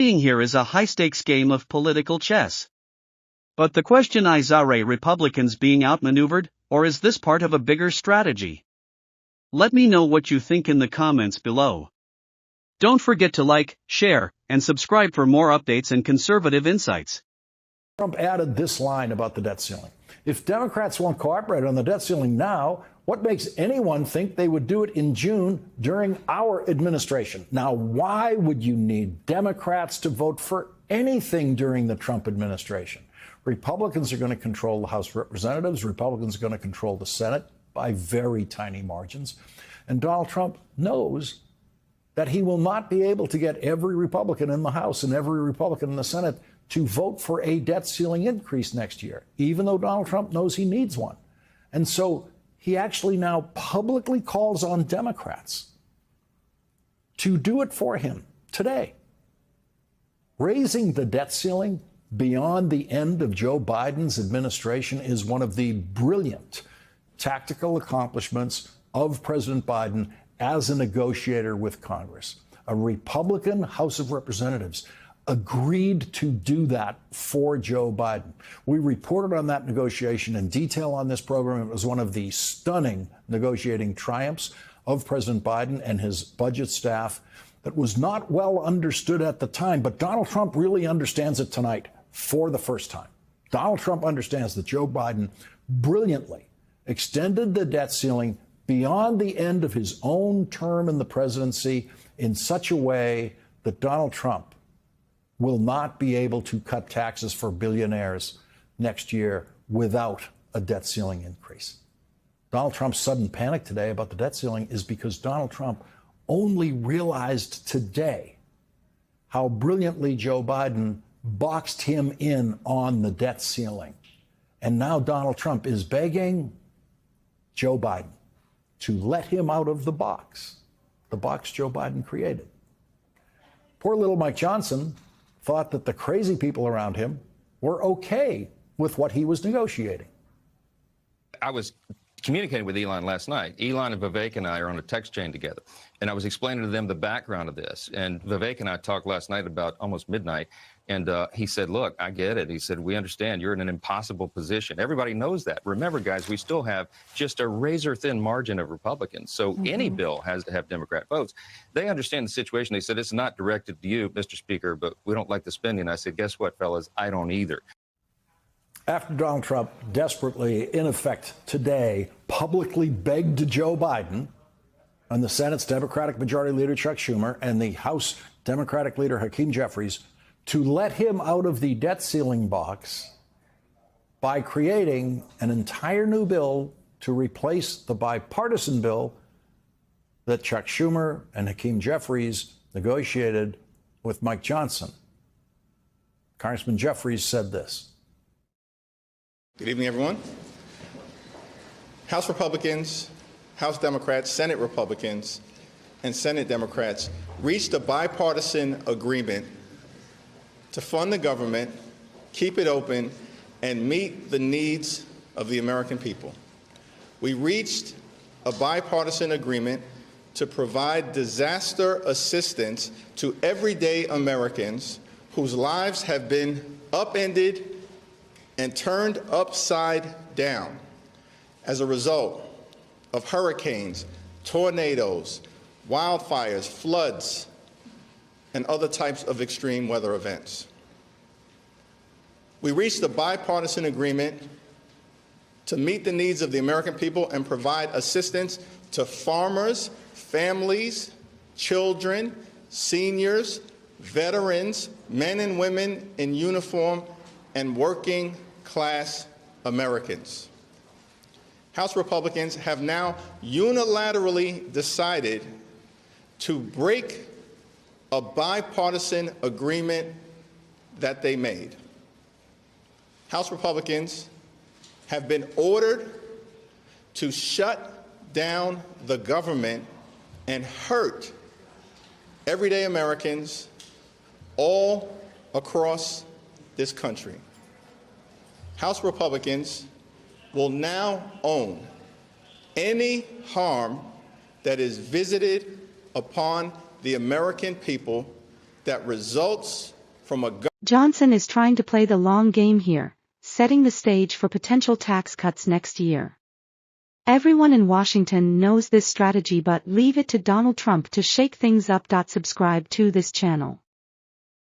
Being here is a high-stakes game of political chess. But the question is, are Republicans being outmaneuvered, or is this part of a bigger strategy? Let me know what you think in the comments below. Don't forget to like, share, and subscribe for more updates and conservative insights. Trump added this line about the debt ceiling. If Democrats won't cooperate on the debt ceiling now, what makes anyone think they would do it in June during our administration? Now, why would you need Democrats to vote for anything during the Trump administration? Republicans are going to control the House of Representatives. Republicans are going to control the Senate by very tiny margins. And Donald Trump knows that he will not be able to get every Republican in the House and every Republican in the Senate to vote for a debt ceiling increase next year, even though Donald Trump knows he needs one. And so he actually now publicly calls on Democrats to do it for him today. Raising the debt ceiling beyond the end of Joe Biden's administration is one of the brilliant tactical accomplishments of President Biden as a negotiator with Congress. A Republican House of Representatives agreed to do that for Joe Biden. We reported on that negotiation in detail on this program. It was one of the stunning negotiating triumphs of President Biden and his budget staff that was not well understood at the time, but Donald Trump really understands it tonight for the first time. Donald Trump understands that Joe Biden brilliantly extended the debt ceiling beyond the end of his own term in the presidency in such a way that Donald Trump will not be able to cut taxes for billionaires next year without a debt ceiling increase. Donald Trump's sudden panic today about the debt ceiling is because Donald Trump only realized today how brilliantly Joe Biden boxed him in on the debt ceiling. And now Donald Trump is begging Joe Biden to let him out of the box Joe Biden created. Poor little Mike Johnson thought that the crazy people around him were okay with what he was negotiating. I was communicating with Elon last night. Elon and Vivek and I are on a text chain together, and I was explaining to them the background of this. And Vivek and I talked last night about almost midnight, and he said, look, I get it. He said, we understand you're in an impossible position. Everybody knows that. Remember, guys, we still have just a razor-thin margin of Republicans, so any bill has to have Democrat votes. They understand the situation. They said, it's not directed to you, Mr. Speaker, but we don't like the spending. I said, guess what, fellas? I don't either. After Donald Trump desperately, in effect, today, publicly begged Joe Biden and the Senate's Democratic Majority Leader Chuck Schumer and the House Democratic Leader Hakeem Jeffries to let him out of the debt ceiling box by creating an entire new bill to replace the bipartisan bill that Chuck Schumer and Hakeem Jeffries negotiated with Mike Johnson. Congressman Jeffries said this. Good evening, everyone. House Republicans, House Democrats, Senate Republicans, and Senate Democrats reached a bipartisan agreement to fund the government, keep it open, and meet the needs of the American people. We reached a bipartisan agreement to provide disaster assistance to everyday Americans whose lives have been upended and turned upside down as a result of hurricanes, tornadoes, wildfires, floods, and other types of extreme weather events. We reached a bipartisan agreement to meet the needs of the American people and provide assistance to farmers, families, children, seniors, veterans, men and women in uniform, and working class Americans. House Republicans have now unilaterally decided to break a bipartisan agreement that they made. House Republicans have been ordered to shut down the government and hurt everyday Americans all across this country. House Republicans will now own any harm that is visited upon the American people that results from a Johnson is trying to play the long game here, setting the stage for potential tax cuts next year. Everyone in Washington knows this strategy, but leave it to Donald Trump to shake things up. Subscribe to this channel.